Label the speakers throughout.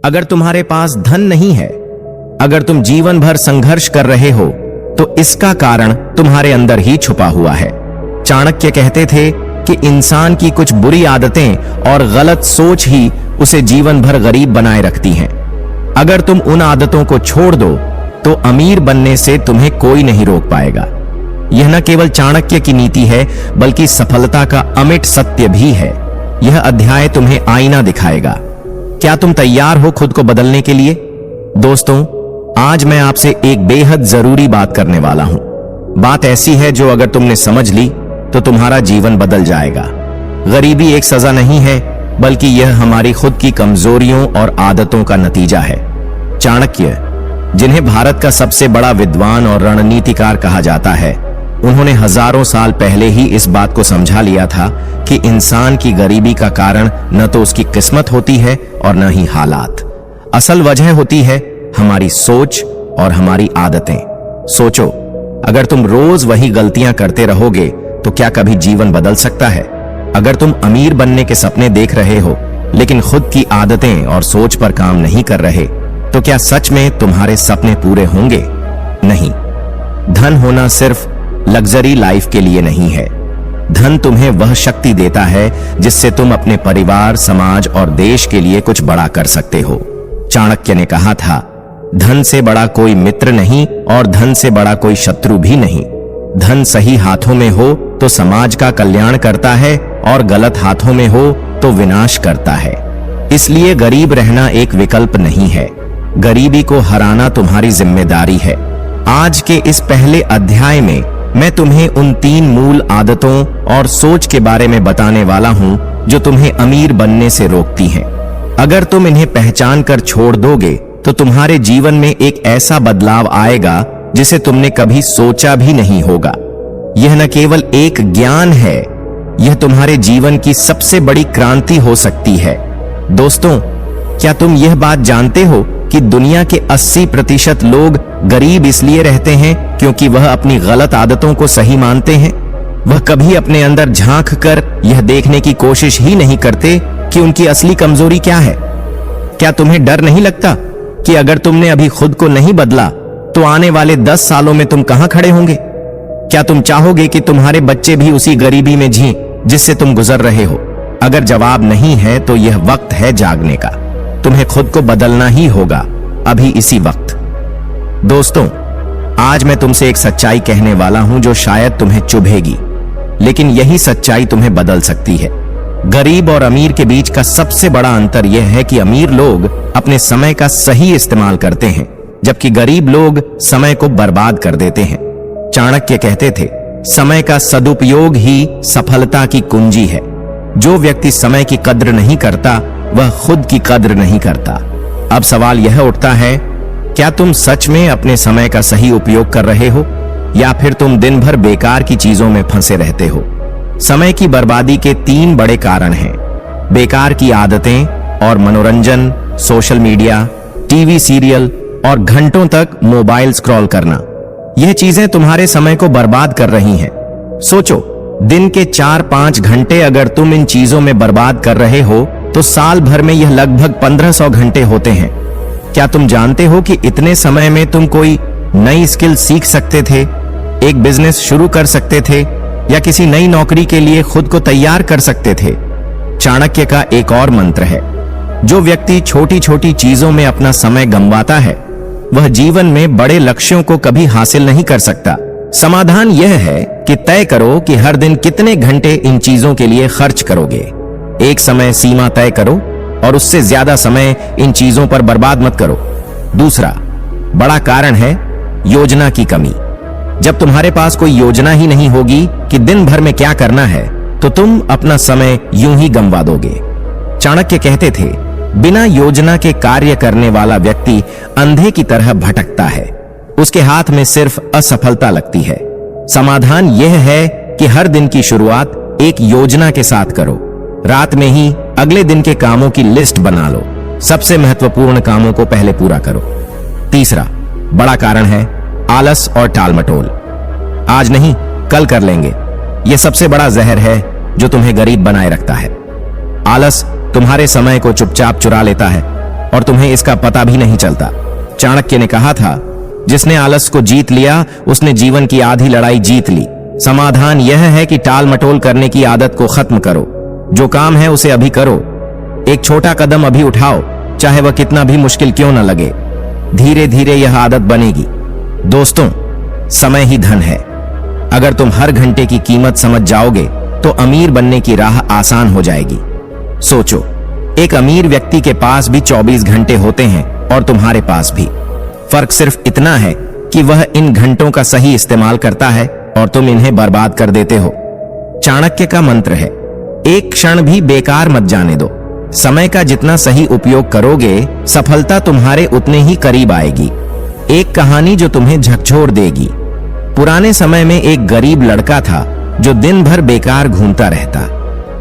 Speaker 1: अगर तुम्हारे पास धन नहीं है, अगर तुम जीवन भर संघर्ष कर रहे हो, तो इसका कारण तुम्हारे अंदर ही छुपा हुआ है। चाणक्य कहते थे कि इंसान की कुछ बुरी आदतें और गलत सोच ही उसे जीवन भर गरीब बनाए रखती हैं। अगर तुम उन आदतों को छोड़ दो तो अमीर बनने से तुम्हें कोई नहीं रोक पाएगा। यह न केवल चाणक्य की नीति है, बल्कि सफलता का अमिट सत्य भी है। यह अध्याय तुम्हें आईना दिखाएगा। क्या तुम तैयार हो खुद को बदलने के लिए? दोस्तों, आज मैं आपसे एक बेहद जरूरी बात करने वाला हूं। बात ऐसी है जो अगर तुमने समझ ली तो तुम्हारा जीवन बदल जाएगा। गरीबी एक सजा नहीं है, बल्कि यह हमारी खुद की कमजोरियों और आदतों का नतीजा है। चाणक्य, जिन्हें भारत का सबसे बड़ा विद्वान और रणनीतिकार कहा जाता है, उन्होंने हजारों साल पहले ही इस बात को समझा लिया था कि इंसान की गरीबी का कारण न तो उसकी किस्मत होती है और न ही हालात। असल वजह होती है हमारी सोच और हमारी आदतें। सोचो, अगर तुम रोज वही गलतियां करते रहोगे तो क्या कभी जीवन बदल सकता है? अगर तुम अमीर बनने के सपने देख रहे हो लेकिन खुद की आदतें और सोच पर काम नहीं कर रहे, तो क्या सच में तुम्हारे सपने पूरे होंगे? नहीं। धन होना सिर्फ लग्जरी लाइफ के लिए नहीं है। धन तुम्हें वह शक्ति देता है जिससे तुम अपने परिवार, समाज और देश के लिए कुछ बड़ा कर सकते हो। चाणक्य ने कहा था, धन से बड़ा कोई मित्र नहीं और धन से बड़ा कोई शत्रु भी नहीं। धन सही हाथों में हो तो समाज का कल्याण करता है और गलत हाथों में हो तो विनाश करता है। इसलिए गरीब रहना एक विकल्प नहीं है, गरीबी को हराना तुम्हारी जिम्मेदारी है। आज के इस पहले अध्याय में मैं तुम्हें उन 3 मूल आदतों और सोच के बारे में बताने वाला हूं जो तुम्हें अमीर बनने से रोकती हैं। अगर तुम इन्हें पहचान कर छोड़ दोगे तो तुम्हारे जीवन में एक ऐसा बदलाव आएगा जिसे तुमने कभी सोचा भी नहीं होगा। यह न केवल एक ज्ञान है, यह तुम्हारे जीवन की सबसे बड़ी क्रांति हो सकती है। दोस्तों, क्या तुम यह बात जानते हो कि दुनिया के 80% लोग गरीब इसलिए रहते हैं क्योंकि वह अपनी गलत आदतों को सही मानते हैं? वह कभी अपने अंदर झांक कर यह देखने की कोशिश ही नहीं करते कि उनकी असली कमजोरी क्या है। क्या तुम्हें डर नहीं लगता कि अगर तुमने अभी खुद को नहीं बदला तो आने वाले 10 सालों में तुम कहां खड़े होंगे? क्या तुम चाहोगे कि तुम्हारे बच्चे भी उसी गरीबी में जिएं जिससे तुम गुजर रहे हो? अगर जवाब नहीं है तो यह वक्त है जागने का। तुम्हें खुद को बदलना ही होगा, अभी इसी वक्त। दोस्तों, आज मैं तुमसे एक सच्चाई कहने वाला हूं जो शायद तुम्हें चुभेगी, लेकिन यही सच्चाई तुम्हें बदल सकती है। गरीब और अमीर के बीच का सबसे बड़ा अंतर यह है कि अमीर लोग अपने समय का सही इस्तेमाल करते हैं, जबकि गरीब लोग समय को बर्बाद कर देते हैं। चाणक्य कहते थे, समय का सदुपयोग ही सफलता की कुंजी है। जो व्यक्ति समय की कद्र नहीं करता, वह खुद की कद्र नहीं करता। अब सवाल यह उठता है, क्या तुम सच में अपने समय का सही उपयोग कर रहे हो, या फिर तुम दिन भर बेकार की चीजों में फंसे रहते हो? समय की बर्बादी के 3 बड़े कारण हैं: बेकार की आदतें और मनोरंजन, सोशल मीडिया, टीवी सीरियल और घंटों तक मोबाइल स्क्रॉल करना। यह चीजें तुम्हारे समय को बर्बाद कर रही हैं। सोचो, दिन के 4-5 घंटे अगर तुम इन चीजों में बर्बाद कर रहे हो तो साल भर में यह लगभग 1500 घंटे होते हैं। क्या तुम जानते हो कि इतने समय में तुम कोई नई स्किल सीख सकते थे, एक बिजनेस शुरू कर सकते थे, या किसी नई नौकरी के लिए खुद को तैयार कर सकते थे? चाणक्य का एक और मंत्र है, जो व्यक्ति छोटी छोटी चीजों में अपना समय गंवाता है, वह जीवन में बड़े लक्ष्यों को कभी हासिल नहीं कर सकता। समाधान यह है कि तय करो कि हर दिन कितने घंटे इन चीजों के लिए खर्च करोगे। एक समय सीमा तय करो और उससे ज्यादा समय इन चीजों पर बर्बाद मत करो। दूसरा बड़ा कारण है योजना की कमी। जब तुम्हारे पास कोई योजना ही नहीं होगी कि दिन भर में क्या करना है, तो तुम अपना समय यूं ही गंवा दोगे। चाणक्य कहते थे, बिना योजना के कार्य करने वाला व्यक्ति अंधे की तरह भटकता है, उसके हाथ में सिर्फ असफलता लगती है। समाधान यह है कि हर दिन की शुरुआत एक योजना के साथ करो। रात में ही अगले दिन के कामों की लिस्ट बना लो। सबसे महत्वपूर्ण कामों को पहले पूरा करो। तीसरा बड़ा कारण है आलस और टालमटोल। आज नहीं, कल कर लेंगे। यह सबसे बड़ा जहर है जो तुम्हें गरीब बनाए रखता है। आलस तुम्हारे समय को चुपचाप चुरा लेता है। और तुम्हें इसका पता भी नहीं चलता। चाणक्य ने कहा था, जिसने आलस को जीत लिया उसने जीवन की आधी लड़ाई जीत ली। समाधान यह है कि टाल मटोल करने की आदत को खत्म करो। जो काम है उसे अभी करो। एक छोटा कदम अभी उठाओ, चाहे वह कितना भी मुश्किल क्यों न लगे। धीरे धीरे यह आदत बनेगी। दोस्तों, समय ही धन है। अगर तुम हर घंटे की कीमत समझ जाओगे तो अमीर बनने की राह आसान हो जाएगी। सोचो, एक अमीर व्यक्ति के पास भी 24 घंटे होते हैं और तुम्हारे पास भी। फर्क सिर्फ इतना है कि वह इन घंटों का सही इस्तेमाल करता है और तुम इन्हें बर्बाद कर देते हो। चाणक्य का मंत्र है, एक क्षण भी बेकार मत जाने दो। समय का जितना सही उपयोग करोगे, सफलता तुम्हारे उतने ही करीब आएगी। एक कहानी जो तुम्हें झकझोर देगी। पुराने समय में एक गरीब लड़का था जो दिन भर बेकार घूमता रहता।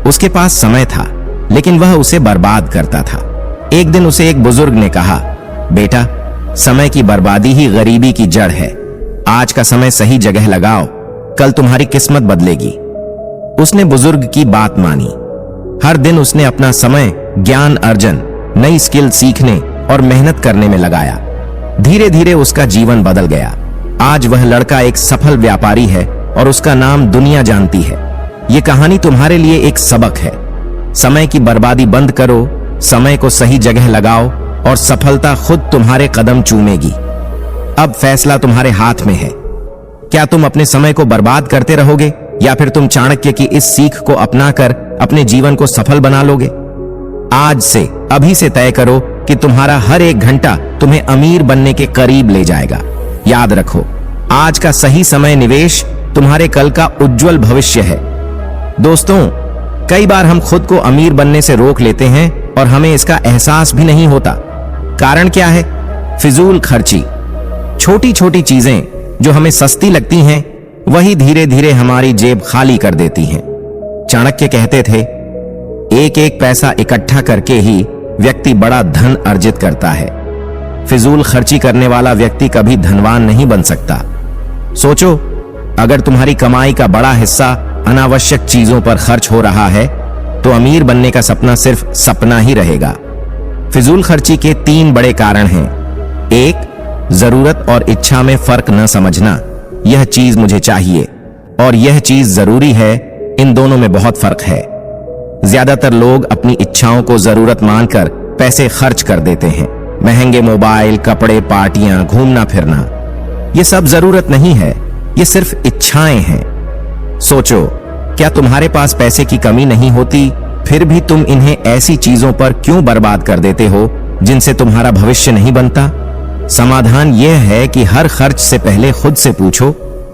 Speaker 1: उसके पास समय था, लेकिन वह उसे बर्बाद करता था। एक दिन उसे एक बुजुर्ग ने कहा, बेटा, समय की बर्बादी ही गरीबी की जड़ है। आज का समय सही जगह लगाओ, कल तुम्हारी किस्मत बदलेगी। उसने बुजुर्ग की बात मानी। हर दिन उसने अपना समय ज्ञान अर्जन, नई स्किल सीखने और मेहनत करने में लगाया। धीरे धीरे उसका जीवन बदल गया। आज वह लड़का एक सफल व्यापारी है और उसका नाम दुनिया जानती है। यह कहानी तुम्हारे लिए एक सबक है। समय की बर्बादी बंद करो, समय को सही जगह लगाओ और सफलता खुद तुम्हारे कदम चूमेगी। अब फैसला तुम्हारे हाथ में है। क्या तुम अपने समय को बर्बाद करते रहोगे या फिर तुम चाणक्य की इस सीख को अपनाकर अपने जीवन को सफल बना लोगे? आज से, अभी से तय करो कि तुम्हारा हर एक घंटा तुम्हें अमीर बनने के करीब ले जाएगा। याद रखो, आज का सही समय निवेश तुम्हारे कल का उज्जवल भविष्य है। दोस्तों, कई बार हम खुद को अमीर बनने से रोक लेते हैं और हमें इसका एहसास भी नहीं होता। कारण क्या है? फिजूल खर्ची। छोटी छोटी चीजें जो हमें सस्ती लगती हैं, वही धीरे धीरे हमारी जेब खाली कर देती हैं। चाणक्य कहते थे, एक एक पैसा इकट्ठा करके ही व्यक्ति बड़ा धन अर्जित करता है। फिजूल खर्ची करने वाला व्यक्ति कभी धनवान नहीं बन सकता। सोचो, अगर तुम्हारी कमाई का बड़ा हिस्सा अनावश्यक चीजों पर खर्च हो रहा है तो अमीर बनने का सपना सिर्फ सपना ही रहेगा। फिजूल खर्ची के 3 बड़े कारण हैं। 1, जरूरत और इच्छा में फर्क न समझना। यह चीज मुझे चाहिए और यह चीज जरूरी है, इन दोनों में बहुत फर्क है। ज्यादातर लोग अपनी इच्छाओं को जरूरत मानकर पैसे खर्च कर देते हैं। महंगे मोबाइल, कपड़े, पार्टियां, घूमना फिरना, ये सब जरूरत नहीं है, ये सिर्फ इच्छाएं हैं। सोचो, क्या तुम्हारे पास पैसे की कमी नहीं होती, फिर भी तुम इन्हें ऐसी चीजों पर क्यों बर्बाद कर देते हो जिनसे तुम्हारा भविष्य नहीं बनता? समाधान यह है कि हर खर्च से पहले खुद से पूछो,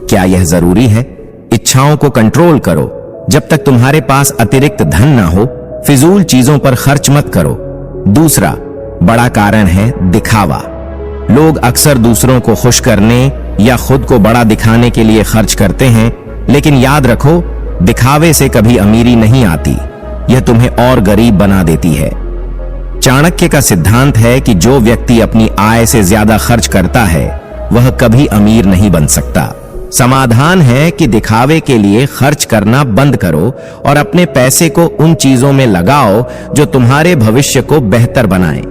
Speaker 1: क्या यह जरूरी है? इच्छाओं को कंट्रोल करो। जब तक तुम्हारे पास अतिरिक्त धन ना हो, फिजूल चीजों पर खर्च मत करो। दूसरा बड़ा कारण है दिखावा। लोग अक्सर दूसरों को खुश करने या खुद को बड़ा दिखाने के लिए खर्च करते हैं, लेकिन याद रखो, दिखावे से कभी अमीरी नहीं आती, यह तुम्हें और गरीब बना देती है। चाणक्य का सिद्धांत है कि जो व्यक्ति अपनी आय से ज्यादा खर्च करता है वह कभी अमीर नहीं बन सकता। समाधान है कि दिखावे के लिए खर्च करना बंद करो और अपने पैसे को उन चीजों में लगाओ जो तुम्हारे भविष्य को बेहतर बनाएं।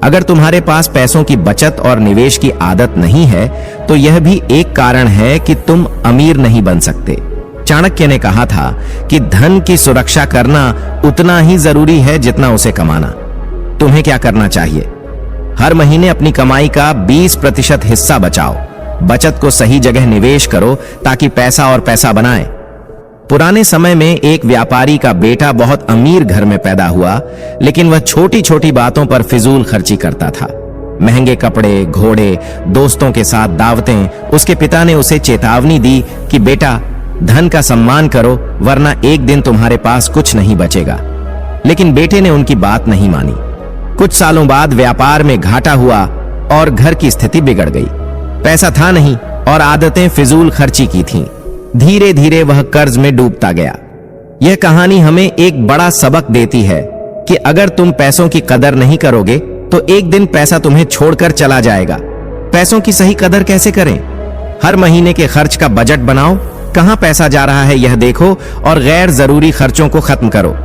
Speaker 1: अगर तुम्हारे पास पैसों की बचत और निवेश की आदत नहीं है तो यह भी एक कारण है कि तुम अमीर नहीं बन सकते। चाणक्य ने कहा था कि धन की सुरक्षा करना उतना ही जरूरी है जितना उसे कमाना। तुम्हें क्या करना चाहिए? हर महीने अपनी कमाई का 20% हिस्सा बचाओ। बचत को सही जगह निवेश करो ताकि पैसा और पैसा बनाए। पुराने समय में एक व्यापारी का बेटा बहुत अमीर घर में पैदा हुआ, लेकिन वह छोटी छोटी बातों पर फिजूल खर्ची करता था। महंगे कपड़े, घोड़े, दोस्तों के साथ दावतें। उसके पिता ने उसे चेतावनी दी कि बेटा, धन का सम्मान करो वरना एक दिन तुम्हारे पास कुछ नहीं बचेगा। लेकिन बेटे ने उनकी बात नहीं मानी। कुछ सालों बाद व्यापार में घाटा हुआ और घर की स्थिति बिगड़ गई। पैसा था नहीं और आदतें फिजूल खर्ची की थीं। धीरे धीरे वह कर्ज में डूबता गया। यह कहानी हमें एक बड़ा सबक देती है कि अगर तुम पैसों की कदर नहीं करोगे तो एक दिन पैसा तुम्हें छोड़कर चला जाएगा। पैसों की सही कदर कैसे करें? हर महीने के खर्च का बजट बनाओ, कहां पैसा जा रहा है यह देखो और गैर जरूरी खर्चों को खत्म करो।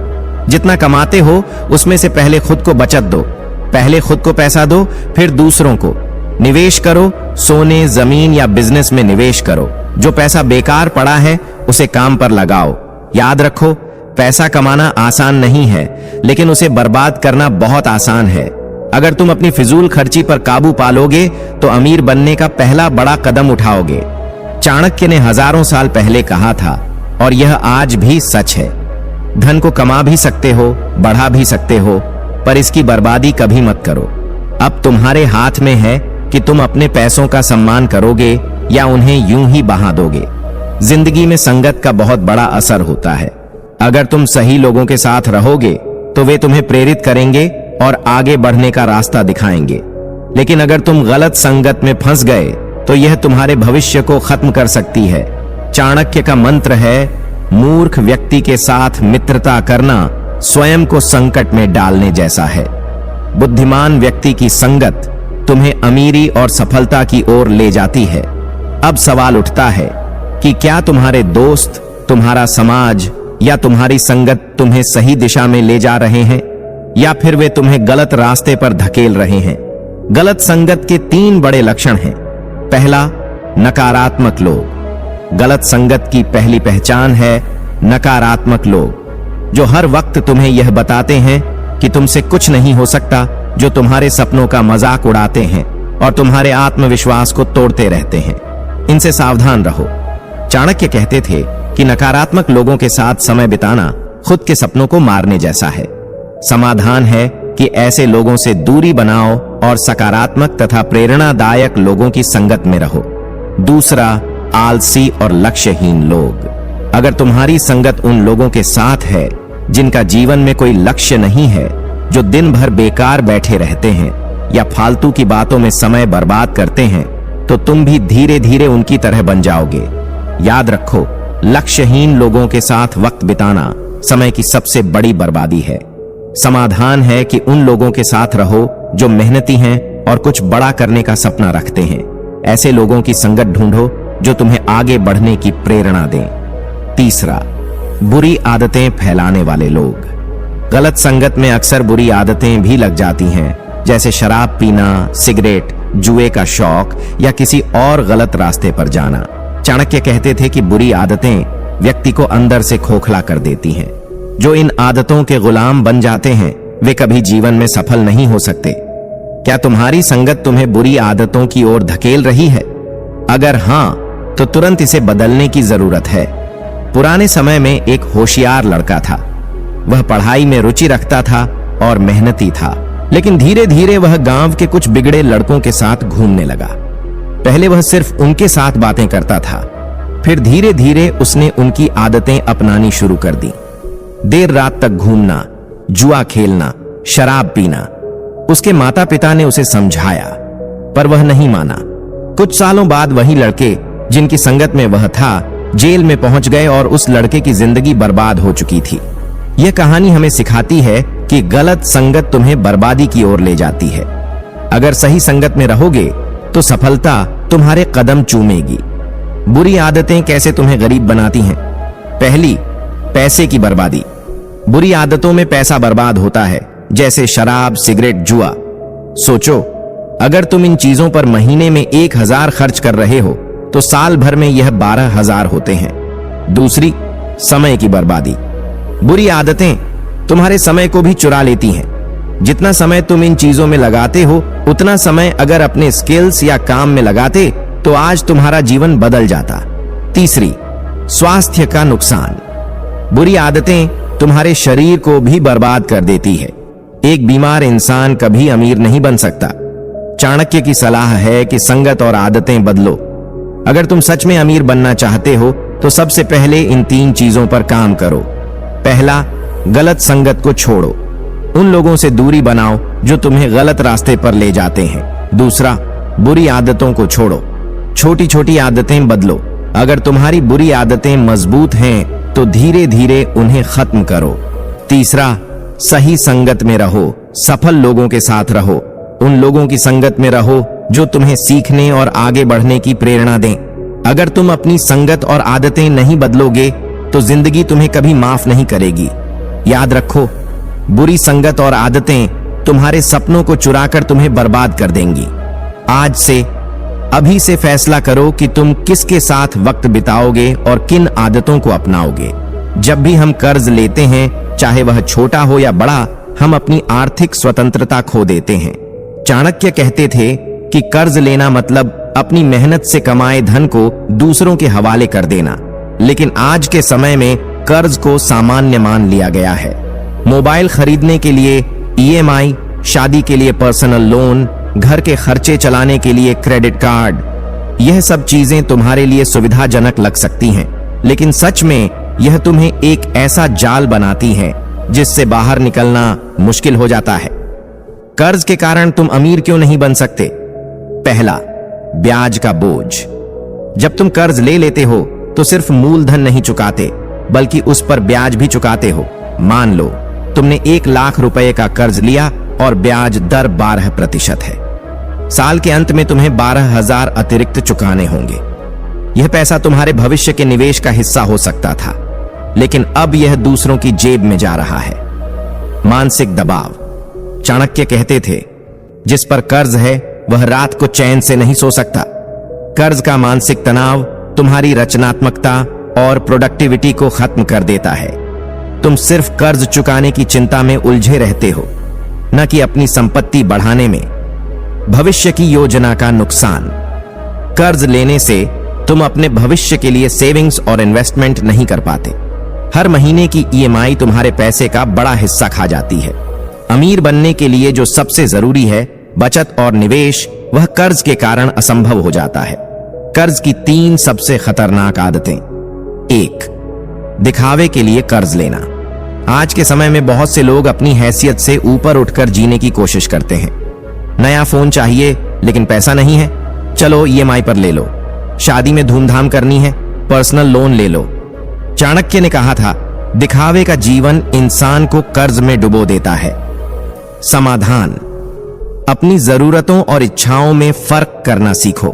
Speaker 1: जितना कमाते हो उसमें से पहले खुद को बचत दो। पहले खुद को पैसा दो, फिर दूसरों को। निवेश करो, सोने, जमीन या बिजनेस में निवेश करो। जो पैसा बेकार पड़ा है उसे काम पर लगाओ। याद रखो, पैसा कमाना आसान नहीं है, लेकिन उसे बर्बाद करना बहुत आसान है। अगर तुम अपनी फिजूल खर्ची पर काबू पालोगे तो अमीर बनने का पहला बड़ा कदम उठाओगे। चाणक्य ने हजारों साल पहले कहा था, और यह आज भी सच है, धन को कमा भी सकते हो, बढ़ा भी सकते हो, पर इसकी बर्बादी कभी मत करो। अब तुम्हारे हाथ में है कि तुम अपने पैसों का सम्मान करोगे या उन्हें यूं ही बहा दोगे। जिंदगी में संगत का बहुत बड़ा असर होता है। अगर तुम सही लोगों के साथ रहोगे तो वे तुम्हें प्रेरित करेंगे और आगे बढ़ने का रास्ता दिखाएंगे। लेकिन अगर तुम गलत संगत में फंस गए तो यह तुम्हारे भविष्य को खत्म कर सकती है। चाणक्य का मंत्र है, मूर्ख व्यक्ति के साथ मित्रता करना स्वयं को संकट में डालने जैसा है। बुद्धिमान व्यक्ति की संगत तुम्हें अमीरी और सफलता की ओर ले जाती है। अब सवाल उठता है कि क्या तुम्हारे दोस्त, तुम्हारा समाज या तुम्हारी संगत तुम्हें सही दिशा में ले जा रहे हैं, या फिर वे तुम्हें गलत रास्ते पर धकेल रहे हैं। गलत संगत के 3 बड़े लक्षण हैं। पहला, नकारात्मक लोग। गलत संगत की पहली पहचान है नकारात्मक लोग, जो हर वक्त तुम्हें यह बताते हैं कि तुमसे कुछ नहीं हो सकता, जो तुम्हारे सपनों का मजाक उड़ाते हैं और तुम्हारे आत्मविश्वास को तोड़ते रहते हैं। इनसे सावधान रहो। चाणक्य कहते थे कि नकारात्मक लोगों के साथ समय बिताना खुद के सपनों को मारने जैसा है। समाधान है कि ऐसे लोगों से दूरी बनाओ और सकारात्मक तथा प्रेरणादायक लोगों की संगत में रहो। दूसरा, आलसी और लक्ष्यहीन लोग। अगर तुम्हारी संगत उन लोगों के साथ है जिनका जीवन में कोई लक्ष्य नहीं है, जो दिन भर बेकार बैठे रहते हैं या फालतू की बातों में समय बर्बाद करते हैं, तो तुम भी धीरे धीरे उनकी तरह बन जाओगे। याद रखो, लक्ष्यहीन लोगों के साथ वक्त बिताना समय की सबसे बड़ी बर्बादी है। समाधान है कि उन लोगों के साथ रहो जो मेहनती हैं और कुछ बड़ा करने का सपना रखते हैं। ऐसे लोगों की संगत ढूंढो जो तुम्हें आगे बढ़ने की प्रेरणा दें। तीसरा, बुरी आदतें फैलाने वाले लोग। गलत संगत में अक्सर बुरी आदतें भी लग जाती हैं, जैसे शराब पीना, सिगरेट, जुए का शौक या किसी और गलत रास्ते पर जाना। चाणक्य कहते थे कि बुरी आदतें व्यक्ति को अंदर से खोखला कर देती हैं। जो इन आदतों के गुलाम बन जाते हैं वे कभी जीवन में सफल नहीं हो सकते। क्या तुम्हारी संगत तुम्हें बुरी आदतों की ओर धकेल रही है? अगर हां, तो तुरंत इसे बदलने की जरूरत है। पुराने समय में एक होशियार लड़का था। वह पढ़ाई में रुचि रखता था और मेहनती था, लेकिन धीरे धीरे वह गांव के कुछ बिगड़े लड़कों के साथ घूमने लगा। पहले वह सिर्फ उनके साथ बातें करता था, फिर धीरे धीरे उसने उनकी आदतें अपनानी शुरू कर दी। देर रात तक घूमना, जुआ खेलना, शराब पीना। उसके माता पिता ने उसे समझाया, पर वह नहीं माना। कुछ सालों बाद वही लड़के जिनकी संगत में वह था जेल में पहुंच गए और उस लड़के की जिंदगी बर्बाद हो चुकी थी। यह कहानी हमें सिखाती है कि गलत संगत तुम्हें बर्बादी की ओर ले जाती है। अगर सही संगत में रहोगे तो सफलता तुम्हारे कदम चूमेगी। बुरी आदतें कैसे तुम्हें गरीब बनाती हैं? पहली, पैसे की बर्बादी। बुरी आदतों में पैसा बर्बाद होता है, जैसे शराब, सिगरेट, जुआ। सोचो, अगर तुम इन चीजों पर महीने में 1000 खर्च कर रहे हो तो साल भर में यह 12,000 होते हैं। दूसरी, समय की बर्बादी। बुरी आदतें तुम्हारे समय को भी चुरा लेती हैं। जितना समय तुम इन चीजों में लगाते हो, उतना समय अगर अपने स्किल्स या काम में लगाते तो आज तुम्हारा जीवन बदल जाता। तीसरी, स्वास्थ्य का नुकसान। बुरी आदतें तुम्हारे शरीर को भी बर्बाद कर देती है। एक बीमार इंसान कभी अमीर नहीं बन सकता। चाणक्य की सलाह है कि संगत और आदतें बदलो। अगर तुम सच में अमीर बनना चाहते हो तो सबसे पहले इन 3 चीजों पर काम करो। पहला, गलत संगत को छोड़ो। उन लोगों से दूरी बनाओ जो तुम्हें गलत रास्ते पर ले जाते हैं। दूसरा, बुरी आदतों को छोड़ो। छोटी छोटी आदतें बदलो। अगर तुम्हारी बुरी आदतें मजबूत हैं तो धीरे धीरे उन्हें खत्म करो। तीसरा, सही संगत में रहो। सफल लोगों के साथ रहो। उन लोगों की संगत में रहो जो तुम्हें सीखने और आगे बढ़ने की प्रेरणा दें। अगर तुम अपनी संगत और आदतें नहीं बदलोगे तो जिंदगी तुम्हें कभी माफ नहीं करेगी। याद रखो, बुरी संगत और आदतें तुम्हारे सपनों को चुराकर तुम्हें बर्बाद कर देंगी। आज से, अभी से फैसला करो कि तुम किसके साथ वक्त बिताओगे और किन आदतों को अपनाओगे। जब भी हम कर्ज लेते हैं, चाहे वह छोटा हो या बड़ा, हम अपनी आर्थिक स्वतंत्रता खो देते हैं। चाणक्य कहते थे कि कर्ज लेना मतलब अपनी मेहनत से कमाए धन को दूसरों के हवाले कर देना। लेकिन आज के समय में कर्ज को सामान्य मान लिया गया है। मोबाइल खरीदने के लिए EMI, शादी के लिए पर्सनल लोन, घर के खर्चे चलाने के लिए क्रेडिट कार्ड, यह सब चीजें तुम्हारे लिए सुविधाजनक लग सकती हैं, लेकिन सच में यह तुम्हें एक ऐसा जाल बनाती है जिससे बाहर निकलना मुश्किल हो जाता है। कर्ज के कारण तुम अमीर क्यों नहीं बन सकते? पहला, ब्याज का बोझ। जब तुम कर्ज ले लेते हो तो सिर्फ मूलधन नहीं चुकाते, बल्कि उस पर ब्याज भी चुकाते हो। मान लो तुमने 1 लाख रुपए का कर्ज लिया और ब्याज दर 12% है। साल के अंत में तुम्हें 12,000 अतिरिक्त चुकाने होंगे। यह पैसा तुम्हारे भविष्य के निवेश का हिस्सा हो सकता था, लेकिन अब यह दूसरों की जेब में जा रहा है। मानसिक दबाव। चाणक्य कहते थे, जिस पर कर्ज है वह रात को चैन से नहीं सो सकता। कर्ज का मानसिक तनाव तुम्हारी रचनात्मकता और प्रोडक्टिविटी को खत्म कर देता है। तुम सिर्फ कर्ज चुकाने की चिंता में उलझे रहते हो, न कि अपनी संपत्ति बढ़ाने में। भविष्य की योजना का नुकसान। कर्ज लेने से तुम अपने भविष्य के लिए सेविंग्स और इन्वेस्टमेंट नहीं कर पाते। हर महीने की EMI तुम्हारे पैसे का बड़ा हिस्सा खा जाती है। अमीर बनने के लिए जो सबसे जरूरी है, बचत और निवेश, वह कर्ज के कारण असंभव हो जाता है। कर्ज की 3 सबसे खतरनाक आदतें। 1, दिखावे के लिए कर्ज लेना। आज के समय में बहुत से लोग अपनी हैसियत से ऊपर उठकर जीने की कोशिश करते हैं। नया फोन चाहिए लेकिन पैसा नहीं है, चलो EMI पर ले लो। शादी में धूमधाम करनी है, पर्सनल लोन ले लो। चाणक्य ने कहा था, दिखावे का जीवन इंसान को कर्ज में डुबो देता है। समाधान। अपनी जरूरतों और इच्छाओं में फर्क करना सीखो।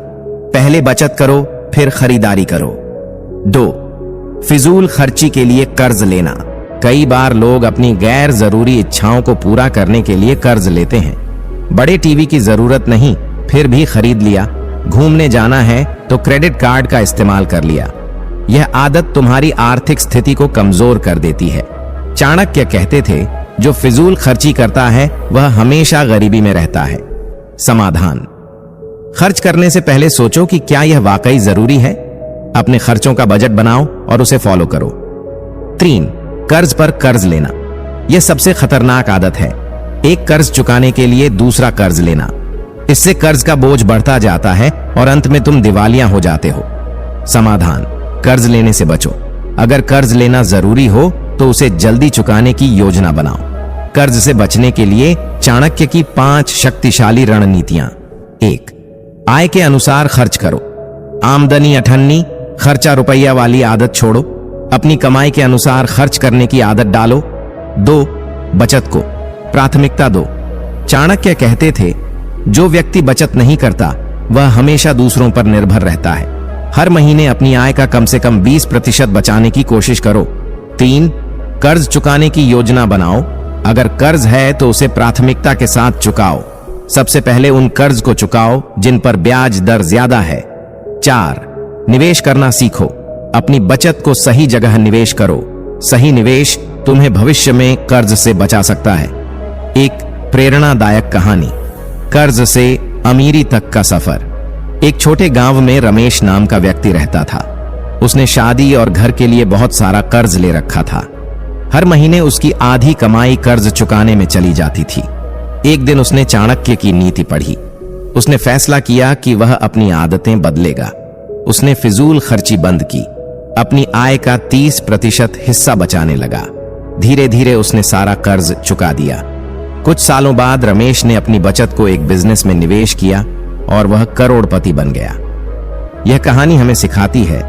Speaker 1: पहले बचत करो, फिर खरीदारी करो। 2, फिजूल खर्ची के लिए कर्ज लेना। कई बार लोग अपनी गैर जरूरी इच्छाओं को पूरा करने के लिए कर्ज लेते हैं। बड़े टीवी की जरूरत नहीं, फिर भी खरीद लिया। घूमने जाना है तो क्रेडिट कार्ड का इस्तेमाल कर लिया। यह आदत तुम्हारी आर्थिक स्थिति को कमजोर कर देती है। चाणक्य कहते थे, जो फिजूल खर्ची करता है वह हमेशा गरीबी में रहता है। समाधान। खर्च करने से पहले सोचो कि क्या यह वाकई जरूरी है। अपने खर्चों का बजट बनाओ और उसे फॉलो करो। 3, कर्ज पर कर्ज लेना। यह सबसे खतरनाक आदत है। एक कर्ज चुकाने के लिए दूसरा कर्ज लेना। इससे कर्ज का बोझ बढ़ता जाता है और अंत में तुम दिवालिया हो जाते हो। समाधान। कर्ज लेने से बचो। अगर कर्ज लेना जरूरी हो तो उसे जल्दी चुकाने की योजना बनाओ। कर्ज से बचने के लिए चाणक्य की 5 शक्तिशाली रणनीतियां। 1, आय के अनुसार खर्च करो। आमदनी अठन्नी, खर्चा रुपया वाली आदत छोड़ो। अपनी कमाई के अनुसार खर्च करने की आदत डालो। 2, बचत को प्राथमिकता दो। चाणक्य कहते थे, जो व्यक्ति बचत नहीं करता वह हमेशा दूसरों पर निर्भर रहता है। हर महीने अपनी आय का कम से कम 20% बचाने की कोशिश करो। 3, कर्ज चुकाने की योजना बनाओ। अगर कर्ज है तो उसे प्राथमिकता के साथ चुकाओ। सबसे पहले उन कर्ज को चुकाओ जिन पर ब्याज दर ज्यादा है। 4, निवेश करना सीखो। अपनी बचत को सही जगह निवेश करो। सही निवेश तुम्हें भविष्य में कर्ज से बचा सकता है। एक प्रेरणादायक कहानी। कर्ज से अमीरी तक का सफर। एक छोटे गांव में रमेश नाम का व्यक्ति रहता था। उसने शादी और घर के लिए बहुत सारा कर्ज ले रखा था। हर महीने उसकी आधी कमाई कर्ज चुकाने में चली जाती थी। एक दिन उसने चाणक्य की नीति पढ़ी। उसने फैसला किया कि वह अपनी आदतें बदलेगा। उसने फिजूल खर्ची बंद की। अपनी आय का 30% हिस्सा बचाने लगा। धीरे धीरे उसने सारा कर्ज चुका दिया। कुछ सालों बाद रमेश ने अपनी बचत को एक बिजनेस में निवेश किया और वह करोड़पति बन गया। यह कहानी हमें सिखाती है,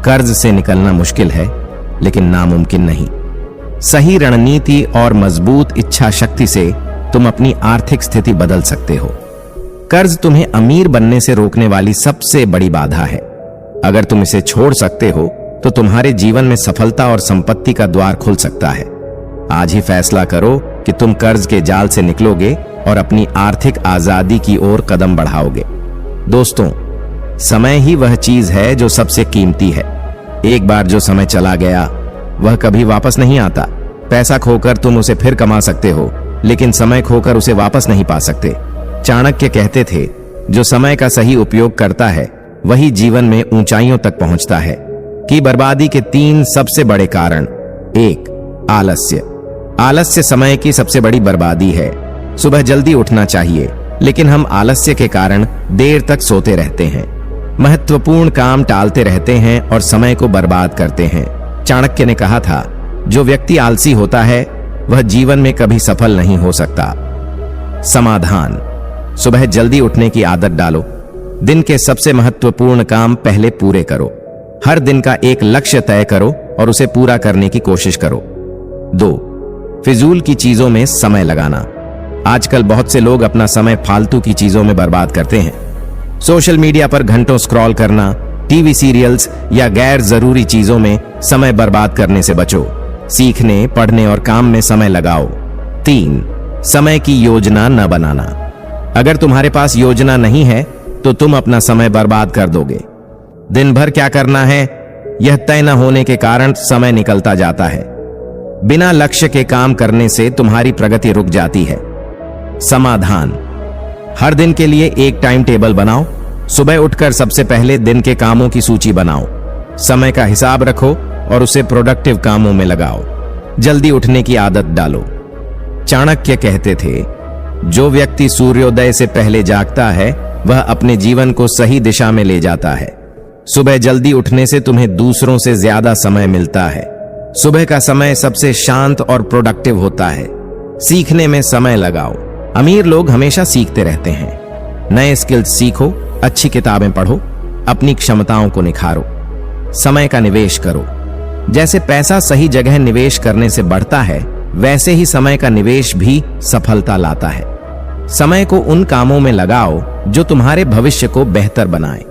Speaker 1: कर्ज से निकलना मुश्किल है लेकिन नामुमकिन नहीं। सही रणनीति और मजबूत इच्छा शक्ति से तुम अपनी आर्थिक स्थिति बदल सकते हो। कर्ज तुम्हें अमीर बनने से रोकने वाली सबसे बड़ी बाधा है। अगर तुम इसे छोड़ सकते हो तो तुम्हारे जीवन में सफलता और संपत्ति का द्वार खुल सकता है। आज ही फैसला करो कि तुम कर्ज के जाल से निकलोगे और अपनी आर्थिक आजादी की ओर कदम बढ़ाओगे। दोस्तों, समय ही वह चीज है जो सबसे कीमती है। एक बार जो समय चला गया वह कभी वापस नहीं आता। पैसा खोकर तुम उसे फिर कमा सकते हो, लेकिन समय खोकर उसे वापस नहीं पा सकते। चाणक्य कहते थे, जो समय का सही उपयोग करता है वही जीवन में ऊंचाइयों तक पहुंचता है। कि बर्बादी के 3 सबसे बड़े कारण। 1. आलस्य। आलस्य समय की सबसे बड़ी बर्बादी है। सुबह जल्दी उठना चाहिए, लेकिन हम आलस्य के कारण देर तक सोते रहते हैं, महत्वपूर्ण काम टालते रहते हैं और समय को बर्बाद करते हैं। चाणक्य ने कहा था, जो व्यक्ति आलसी होता है वह जीवन में कभी सफल नहीं हो सकता। समाधान। सुबह जल्दी उठने की आदत डालो। दिन के सबसे महत्वपूर्ण काम पहले पूरे करो। हर दिन का एक लक्ष्य तय करो और उसे पूरा करने की कोशिश करो। 2. फिजूल की चीजों में समय लगाना। आजकल बहुत से लोग अपना समय फालतू की चीजों में बर्बाद करते हैं। सोशल मीडिया पर घंटों स्क्रॉल करना, टीवी सीरियल्स या गैर जरूरी चीजों में समय बर्बाद करने से बचो। सीखने, पढ़ने और काम में समय लगाओ। 3. समय की योजना न बनाना। अगर तुम्हारे पास योजना नहीं है तो तुम अपना समय बर्बाद कर दोगे। दिन भर क्या करना है यह तय न होने के कारण समय निकलता जाता है। बिना लक्ष्य के काम करने से तुम्हारी प्रगति रुक जाती है। समाधान। हर दिन के लिए एक टाइम टेबल बनाओ। सुबह उठकर सबसे पहले दिन के कामों की सूची बनाओ। समय का हिसाब रखो और उसे प्रोडक्टिव कामों में लगाओ। जल्दी उठने की आदत डालो। चाणक्य कहते थे, जो व्यक्ति सूर्योदय से पहले जागता है वह अपने जीवन को सही दिशा में ले जाता है। सुबह जल्दी उठने से तुम्हें दूसरों से ज्यादा समय मिलता है। सुबह का समय सबसे शांत और प्रोडक्टिव होता है। सीखने में समय लगाओ। अमीर लोग हमेशा सीखते रहते हैं। नए स्किल्स सीखो, अच्छी किताबें पढ़ो, अपनी क्षमताओं को निखारो। समय का निवेश करो। जैसे पैसा सही जगह निवेश करने से बढ़ता है, वैसे ही समय का निवेश भी सफलता लाता है। समय को उन कामों में लगाओ जो तुम्हारे भविष्य को बेहतर बनाए।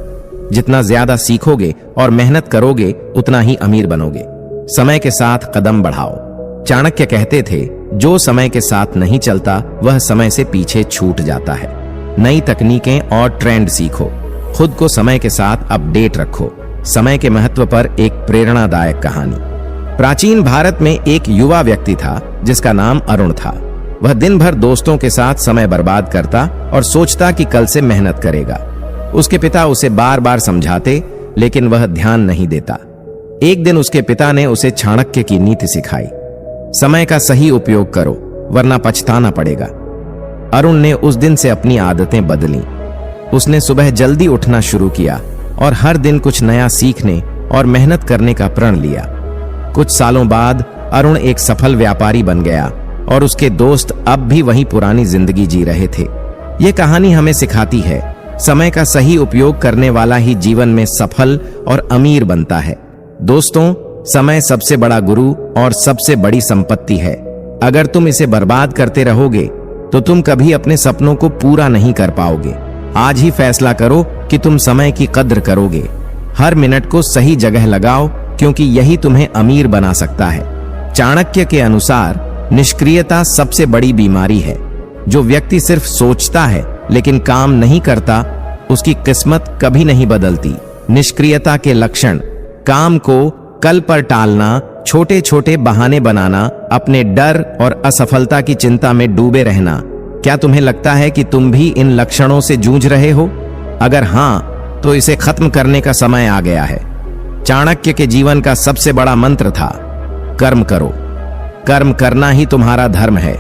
Speaker 1: जितना ज्यादा सीखोगे और मेहनत करोगे उतना ही अमीर बनोगे। समय के साथ कदम बढ़ाओ। चाणक्य कहते थे, जो समय के साथ नहीं चलता वह समय से पीछे छूट जाता है। नई तकनीकें और ट्रेंड सीखो। खुद को समय के साथ अपडेट रखो। समय के महत्व पर एक प्रेरणादायक कहानी। प्राचीन भारत में एक युवा व्यक्ति था जिसका नाम अरुण था। वह दिन भर दोस्तों के साथ समय बर्बाद करता और सोचता कि कल से मेहनत करेगा। उसके पिता उसे बार बार समझाते, लेकिन वह ध्यान नहीं देता। एक दिन उसके पिता ने उसे चाणक्य की नीति सिखाई, समय का सही उपयोग करो वरना पछताना पड़ेगा। अरुण ने उस दिन से अपनी आदतें बदली। उसने सुबह जल्दी उठना शुरू किया और हर दिन कुछ नया सीखने और मेहनत करने का प्रण लिया। कुछ सालों बाद अरुण एक सफल व्यापारी बन गया और उसके दोस्त अब भी वही पुरानी जिंदगी जी रहे थे। ये कहानी हमें सिखाती है, समय का सही उपयोग करने वाला ही जीवन में सफल और अमीर बनता है। दोस्तों, समय सबसे बड़ा गुरु और सबसे बड़ी संपत्ति है। अगर तुम इसे बर्बाद करते रहोगे तो तुम कभी अपने सपनों को पूरा नहीं कर पाओगे। आज ही फैसला करो कि तुम समय की कद्र करोगे। हर मिनट को सही जगह लगाओ, क्योंकि यही तुम्हें अमीर बना सकता है। चाणक्य के अनुसार निष्क्रियता सबसे बड़ी बीमारी है। जो व्यक्ति सिर्फ सोचता है लेकिन काम नहीं करता, उसकी किस्मत कभी नहीं बदलती। निष्क्रियता के लक्षण: काम को कल पर टालना, छोटे छोटे बहाने बनाना, अपने डर और असफलता की चिंता में डूबे रहना। क्या तुम्हें लगता है कि तुम भी इन लक्षणों से जूझ रहे हो? अगर हाँ, तो इसे खत्म करने का समय आ गया है। चाणक्य के जीवन का सबसे बड़ा मंत्र था, कर्म करो। कर्म करना ही तुम्हारा धर्म है।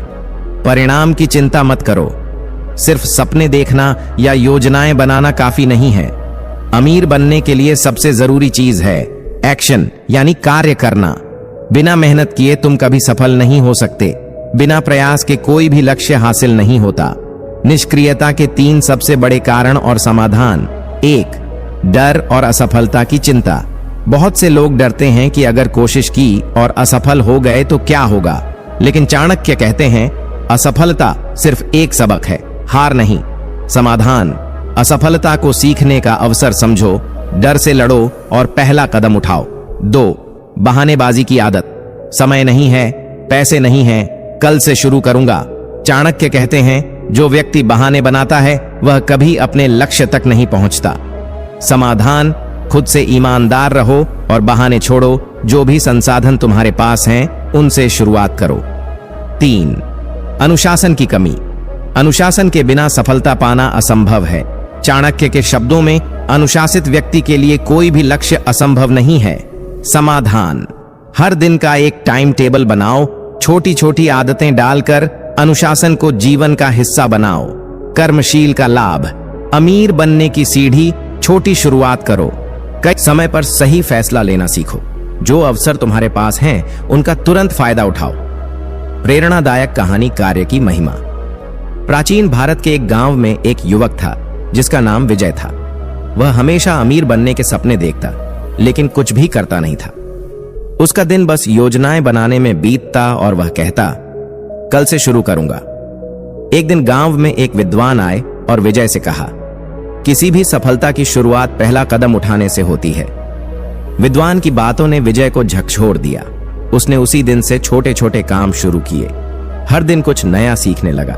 Speaker 1: परिणाम की चिंता मत करो। सिर्फ सपने देखना या योजनाएं बनाना काफी नहीं है। अमीर बनने के लिए सबसे जरूरी चीज है एक्शन, यानी कार्य करना। बिना मेहनत किए तुम कभी सफल नहीं हो सकते। बिना प्रयास के कोई भी लक्ष्य हासिल नहीं होता। निष्क्रियता के 3 सबसे बड़े कारण और समाधान: 1. डर और असफलता की चिंता। बहुत से लोग डरते हैं कि अगर कोशिश की और असफल हो गए तो क्या होगा, लेकिन चाणक्य कहते हैं, असफलता सिर्फ एक सबक है, हार नहीं। समाधान: असफलता को सीखने का अवसर समझो, डर से लड़ो और पहला कदम उठाओ। 2. बहानेबाजी की आदत। समय नहीं है, पैसे नहीं है, कल से शुरू करूंगा। चाणक्य कहते हैं, जो व्यक्ति बहाने बनाता है वह कभी अपने लक्ष्य तक नहीं पहुंचता। समाधान, खुद से ईमानदार रहो और बहाने छोड़ो। जो भी संसाधन तुम्हारे पास हैं उनसे शुरुआत करो। 3. अनुशासन की कमी। अनुशासन के बिना सफलता पाना असंभव है। चाणक्य के शब्दों में, अनुशासित व्यक्ति के लिए कोई भी लक्ष्य असंभव नहीं है। समाधान, हर दिन का एक टाइम टेबल बनाओ। छोटी छोटी आदतें डालकर अनुशासन को जीवन का हिस्सा बनाओ। कर्मशील का लाभ, अमीर बनने की सीढ़ी, छोटी शुरुआत करो। कई समय पर सही फैसला लेना सीखो। जो अवसर तुम्हारे पास हैं उनका तुरंत फायदा उठाओ। प्रेरणादायक कहानी, कार्य की महिमा। प्राचीन भारत के एक गांव में एक युवक था जिसका नाम विजय था। वह हमेशा अमीर बनने के सपने देखता, लेकिन कुछ भी करता नहीं था। उसका दिन बस योजनाएं बनाने में बीतता और वह कहता, कल से शुरू करूंगा। एक दिन गांव में एक विद्वान आए और विजय से कहा, किसी भी सफलता की शुरुआत पहला कदम उठाने से होती है। विद्वान की बातों ने विजय को झकझोर दिया। उसने उसी दिन से छोटे छोटे काम शुरू किए। हर दिन कुछ नया सीखने लगा,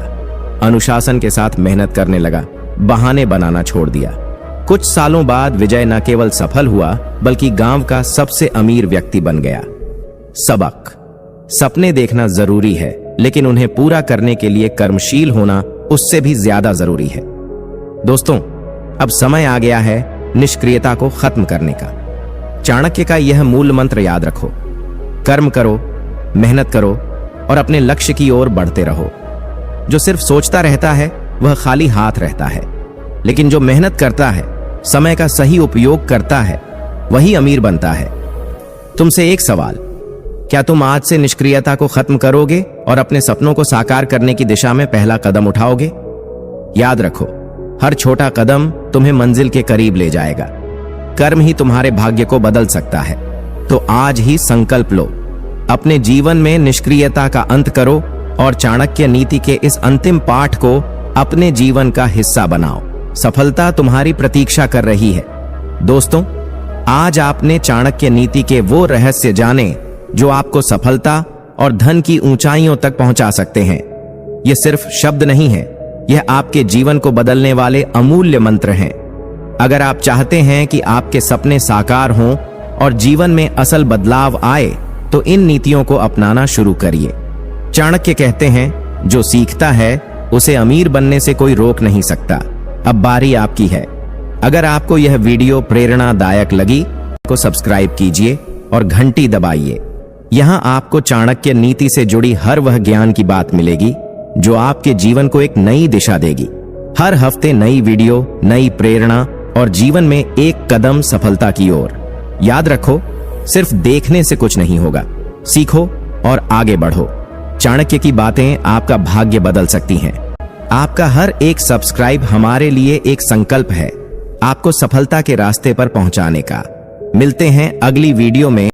Speaker 1: अनुशासन के साथ मेहनत करने लगा, बहाने बनाना छोड़ दिया। कुछ सालों बाद विजय न केवल सफल हुआ बल्कि गांव का सबसे अमीर व्यक्ति बन गया। सबक, सपने देखना जरूरी है, लेकिन उन्हें पूरा करने के लिए कर्मशील होना उससे भी ज्यादा जरूरी है। दोस्तों, अब समय आ गया है निष्क्रियता को खत्म करने का। चाणक्य का यह मूल मंत्र याद रखो, कर्म करो, मेहनत करो और अपने लक्ष्य की ओर बढ़ते रहो। जो सिर्फ सोचता रहता है वह खाली हाथ रहता है, लेकिन जो मेहनत करता है, समय का सही उपयोग करता है, वही अमीर बनता है। तुमसे एक सवाल, क्या तुम आज से निष्क्रियता को खत्म करोगे और अपने सपनों को साकार करने की दिशा में पहला कदम उठाओगे? याद रखो, हर छोटा कदम तुम्हें मंजिल के करीब ले जाएगा। कर्म ही तुम्हारे भाग्य को बदल सकता है। तो आज ही संकल्प लो, अपने जीवन में निष्क्रियता का अंत करो और चाणक्य नीति के इस अंतिम पाठ को अपने जीवन का हिस्सा बनाओ। सफलता तुम्हारी प्रतीक्षा कर रही है। दोस्तों, आज आपने चाणक्य नीति के वो रहस्य जाने जो आपको सफलता और धन की ऊंचाइयों तक पहुंचा सकते हैं। ये सिर्फ शब्द नहीं है, यह आपके जीवन को बदलने वाले अमूल्य मंत्र हैं। अगर आप चाहते हैं कि आपके सपने साकार हों और जीवन में असल बदलाव आए, तो इन नीतियों को अपनाना शुरू करिए। चाणक्य कहते हैं, जो सीखता है उसे अमीर बनने से कोई रोक नहीं सकता। अब बारी आपकी है। अगर आपको यह वीडियो प्रेरणादायक लगी तो सब्सक्राइब कीजिए और घंटी दबाइए। यहां आपको चाणक्य नीति से जुड़ी हर वह ज्ञान की बात मिलेगी जो आपके जीवन को एक नई दिशा देगी। हर हफ्ते नई वीडियो, नई प्रेरणा और जीवन में एक कदम सफलता की ओर। याद रखो, सिर्फ देखने से कुछ नहीं होगा, सीखो और आगे बढ़ो। चाणक्य की बातें आपका भाग्य बदल सकती हैं। आपका हर एक सब्सक्राइब हमारे लिए एक संकल्प है, आपको सफलता के रास्ते पर पहुंचाने का। मिलते हैं अगली वीडियो में